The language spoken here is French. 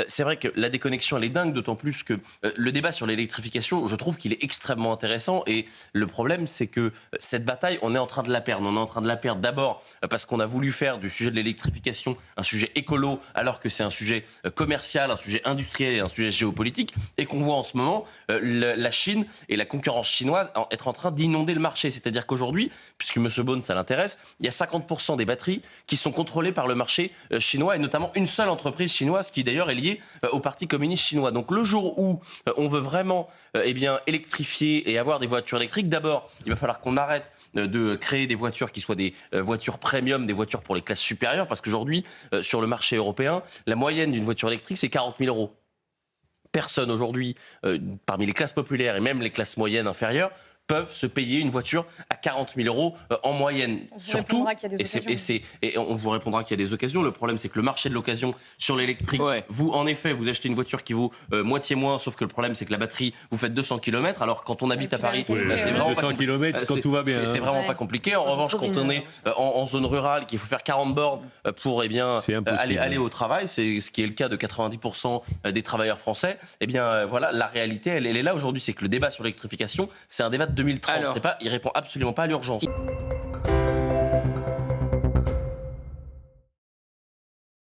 c'est vrai que la déconnexion, elle est dingue, d'autant plus que le débat sur l'électrification, je trouve qu'il est extrêmement intéressant. Et le problème, c'est que cette bataille, on est en train de la perdre. On est en train de la perdre d'abord parce qu'on a voulu faire du sujet de l'électrification un sujet écolo, alors que c'est un sujet commercial, un sujet industriel et un sujet géopolitique, et qu'on voit en ce moment la Chine et la concurrence chinoise être en train d'inonder le marché. C'est-à-dire qu'aujourd'hui, puisque M. Beaune, ça l'intéresse, il y a 50% des batteries qui sont contrôlées par le marché chinois, et notamment une seule entreprise chinoise qui d'ailleurs est liée au Parti communiste chinois. Donc le jour où on veut vraiment électrifier et avoir des voitures électriques, d'abord, il va falloir qu'on arrête de créer des voitures qui soient des voitures premium, des voitures pour les classes supérieures, parce qu'aujourd'hui, sur le marché européen, la moyenne d'une voiture électrique, c'est 40 000 euros. Personne aujourd'hui, parmi les classes populaires et même les classes moyennes inférieures, peuvent se payer une voiture à 40 000 euros en moyenne. Surtout, et on vous répondra qu'il y a des occasions. Le problème, c'est que le marché de l'occasion sur l'électrique, vous, en effet, vous achetez une voiture qui vaut moitié moins, sauf que le problème, c'est que la batterie, vous faites 200 km, alors quand on habite à Paris, c'est vraiment 200 km quand tout va bien. C'est vraiment pas compliqué. En revanche, quand on est en zone rurale, qu'il faut faire 40 bornes pour aller au travail, c'est ce qui est le cas de 90% des travailleurs français, voilà, la réalité, elle est là aujourd'hui. C'est que le débat sur l'électrification, c'est un débat de 2030. Il répond absolument pas à l'urgence.